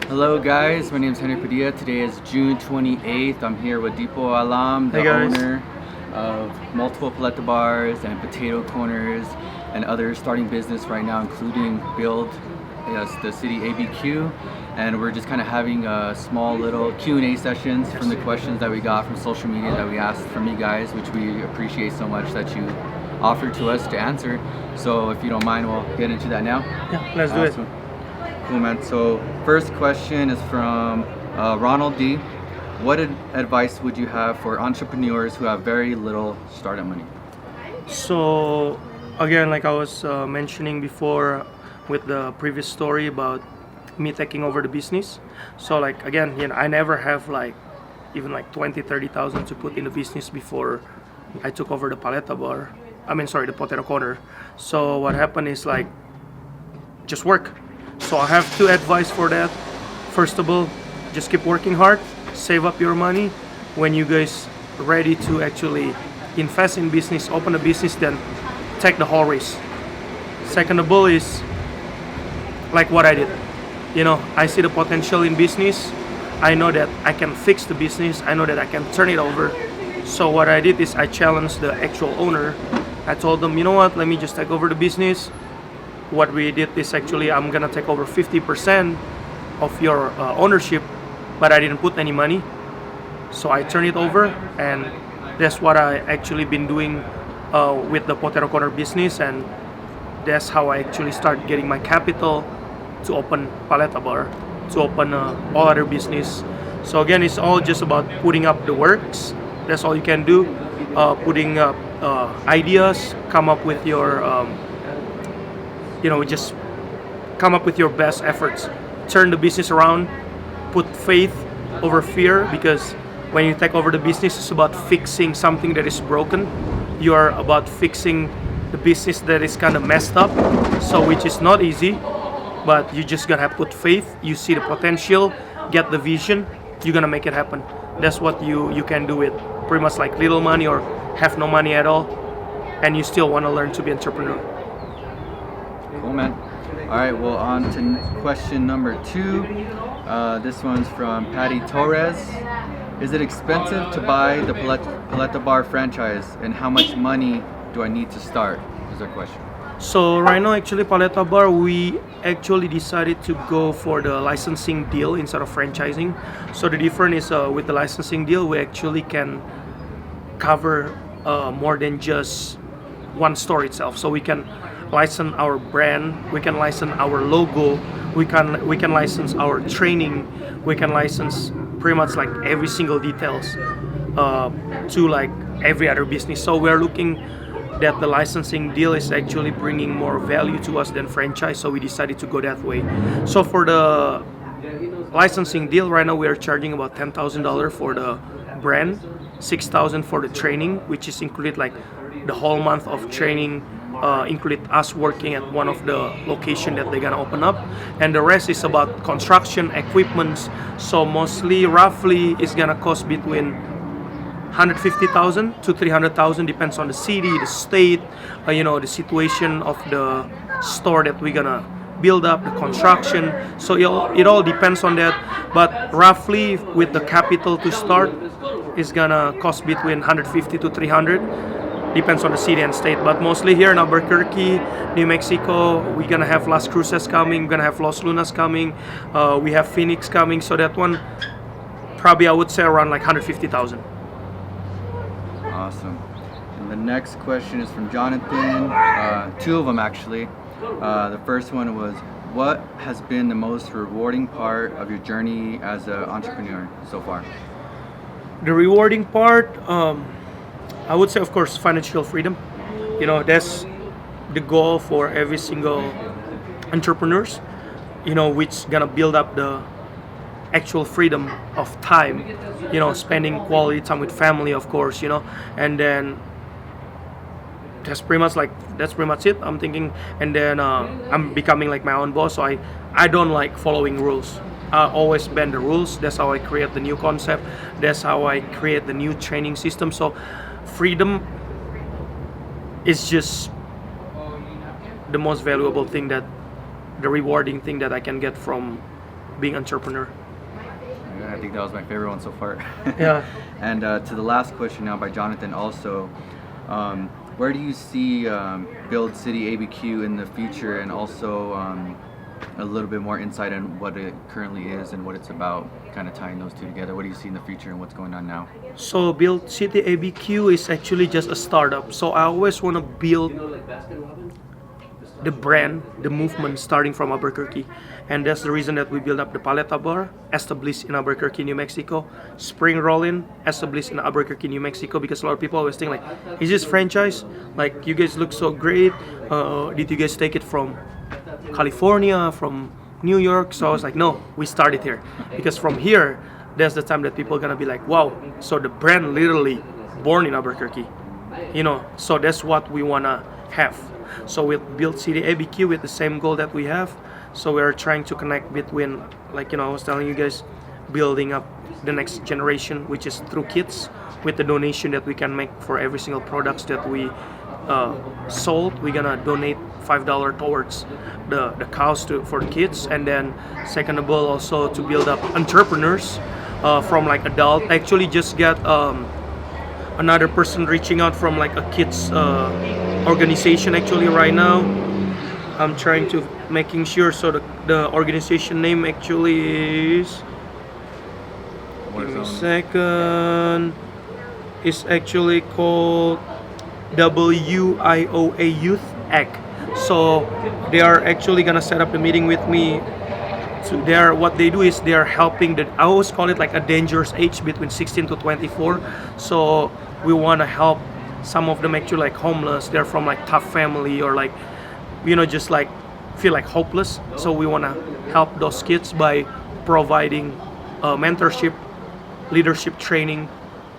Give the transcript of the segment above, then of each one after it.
Hello guys, my name is Henry Padilla. Today is June 28th. I'm here with Dipo Alam, the Hey guys. owner of multiple paleta bars and potato corners and others starting business right now, including Build, yes, the city ABQ. And we're just kind of having a small little Q&A sessions from the questions that we got from social media that we asked from you guys, which we appreciate so much that you offered to us to answer. So if you don't mind, we'll get into that now. Yeah, let's do it. Cool, man. So first question is from Ronald D. What advice would you have for entrepreneurs who have very little startup money? So again, like I was mentioning before with the previous story about me taking over the business. So like again, I never have like even like 20-30,000 to put in the business before I took over the paleta bar. The potato corner. So what happened is like just work. So I have two advice for that. First of all, just keep working hard, save up your money. When you guys ready to actually invest in business, open a business, then take the whole risk. Second of all is like what I did. I see the potential in business. I know that I can fix the business. I know that I can turn it over. So what I did is I challenged the actual owner. I told them, you know what, let me just take over the business. What we did is actually I'm gonna take over 50% of your ownership, but I didn't put any money. So I turned it over, and that's what I actually been doing with the potato corner business, and that's how I actually start getting my capital to open paleta bar, to open all other business. So again, it's all just about putting up the works. That's all you can do. Putting up ideas, come up with your just come up with your best efforts. Turn the business around. Put faith over fear, because when you take over the business, it's about fixing something that is broken. You are about fixing the business that is kind of messed up, so which is not easy, but you just gotta put faith. You see the potential, get the vision, you're gonna make it happen. That's what you can do with pretty much like little money or have no money at all, and you still want to learn to be entrepreneur. Cool, man. All right, well, on to question number 2. This one's from Patty Torres. Is it expensive to buy the paleta bar franchise, and how much money do I need to start? Is our question. So right now, actually, paleta bar, we actually decided to go for the licensing deal instead of franchising. So the difference is with the licensing deal, we actually can cover more than just one store itself. So we can license our brand, we can license our logo, we can license our training, we can license pretty much like every single details to like every other business. So we're looking that the licensing deal is actually bringing more value to us than franchise, so we decided to go that way. So for the licensing deal, right now we are charging about $10,000 for the brand, $6,000 for the training, which is included like the whole month of training, include us working at one of the location that they're gonna open up, and the rest is about construction equipments. So mostly, roughly, it's gonna cost between 150,000 to 300,000, depends on the city, the state, the situation of the store that we're gonna build up, the construction. So it all depends on that. But roughly, with the capital to start, it's gonna cost between 150 to 300. Depends on the city and state, but mostly here in Albuquerque, New Mexico, we're gonna have Las Cruces coming, we're gonna have Los Lunas coming, we have Phoenix coming, so that one probably I would say around like 150,000. Awesome. And the next question is from Jonathan. 2 of them actually. The first one was, what has been the most rewarding part of your journey as an entrepreneur so far? The rewarding part, I would say, of course, financial freedom. That's the goal for every single entrepreneurs. Which gonna build up the actual freedom of time. Spending quality time with family, of course. And then that's pretty much it. I'm thinking, and then I'm becoming like my own boss. So I don't like following rules. I always bend the rules. That's how I create the new concept. That's how I create the new training system. So freedom is just the most valuable thing, that the rewarding thing that I can get from being entrepreneur. I think that was my favorite one so far. Yeah. And to the last question now by Jonathan also, where do you see Build City ABQ in the future, and also a little bit more insight on what it currently is and what it's about, kind of tying those two together? What do you see in the future and what's going on now? So Build City ABQ is actually just a startup. So I always want to build the brand, the movement starting from Albuquerque. And that's the reason that we built up the Paleta Bar, established in Albuquerque, New Mexico. Spring Rollin', established in Albuquerque, New Mexico, because a lot of people always think like, is this franchise? Like, you guys look so great. Did you guys take it from California, from New York? So I was like, no, we started here. Because from here, that's the time that people are gonna be like, wow, so the brand literally born in Albuquerque. So that's what we wanna have. So with Build City ABQ, with the same goal that we have, so we are trying to connect between, like I was telling you guys, building up the next generation, which is through kids, with the donation that we can make for every single products that we sold. We're gonna donate $5 towards the cause for the kids, and then second of all, also to build up entrepreneurs from like adult. I actually just got another person reaching out from like a kids organization actually right now. I'm trying to making sure, so the organization name actually is, give me a second, it's actually called WIOA Youth Act. So they are actually gonna set up the meeting with me. So what they do is they are helping I always call it like a dangerous age between 16 to 24. So we want to help some of them actually like homeless. They're from like tough family, or like, just like feel like hopeless. So we want to help those kids by providing mentorship, leadership training,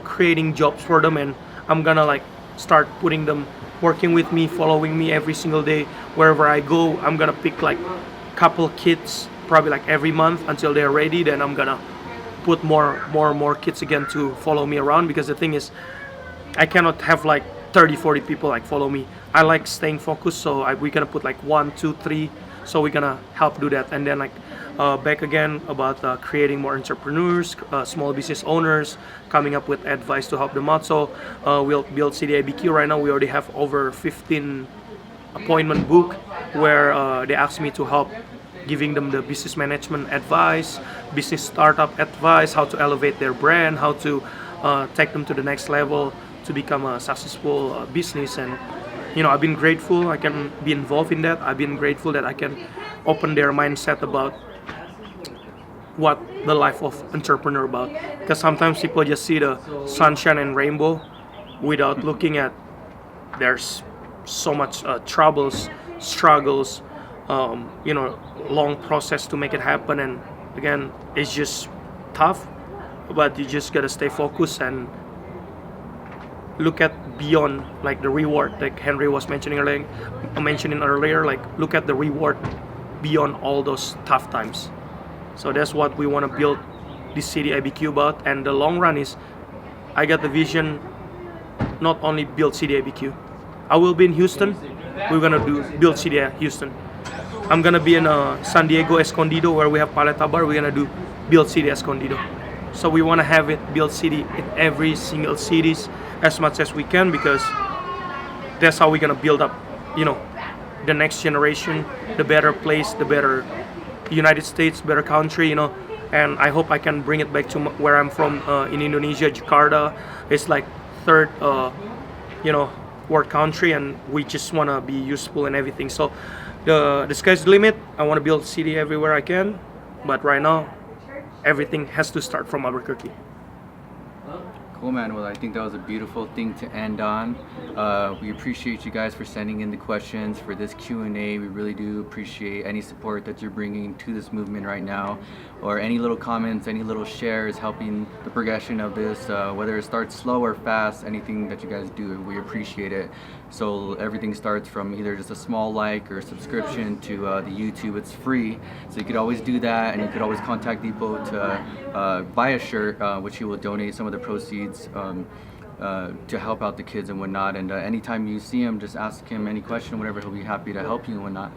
creating jobs for them. And I'm gonna like start putting them working with me, following me every single day wherever I go. I'm gonna pick like couple kids probably like every month until they're ready. Then I'm gonna put more kids again to follow me around, because the thing is, I cannot have like 30-40 people like follow me. I like staying focused, so we're gonna put like 1, 2, 3. So we're gonna help do that. And then like back again about creating more entrepreneurs, small business owners, coming up with advice to help them out. So we'll Build City ABQ right now. We already have over 15 appointment book where they asked me to help giving them the business management advice, business startup advice, how to elevate their brand, how to take them to the next level to become a successful business. And I've been grateful I can be involved in that. I've been grateful that I can open their mindset about what the life of entrepreneur about, because sometimes people just see the sunshine and rainbow without looking at there's so much troubles, struggles, long process to make it happen. And again, it's just tough, but you just gotta stay focused and look at beyond like the reward, like Henry was mentioning earlier, like look at the reward beyond all those tough times. So that's what we want to build this City ABQ about. And the long run is, I got the vision, not only build City ABQ. I will be in Houston. We're gonna do Build City Houston. I'm gonna be in San Diego Escondido, where we have Paleta Bar. We're gonna do Build City Escondido. So we want to have it Build City in every single cities as much as we can, because that's how we're gonna build up, the next generation, the better place, the better United States, better country, And I hope I can bring it back to where I'm from, in Indonesia, Jakarta. It's like third, world country, and we just want to be useful and everything. So the sky's the limit. I want to build city everywhere I can, but right now everything has to start from Albuquerque. Cool, man. Well, I think that was a beautiful thing to end on. We appreciate you guys for sending in the questions for this Q&A. We really do appreciate any support that you're bringing to this movement right now, or any little comments, any little shares helping the progression of this, whether it starts slow or fast, anything that you guys do, we appreciate it. So everything starts from either just a small like or subscription to the YouTube. It's free, so you could always do that, and you could always contact Dipo to buy a shirt, which he will donate some of the proceeds to help out the kids and whatnot. And anytime you see him, just ask him any question, whatever. He'll be happy to help you and whatnot.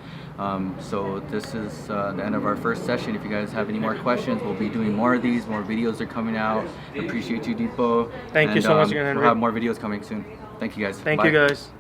So this is the end of our first session. If you guys have any more questions, we'll be doing more of these. More videos are coming out. Appreciate you, Dipo. Thank you so much again, Henry. We'll have more videos coming soon. Thank you guys. Thank Bye. you guys.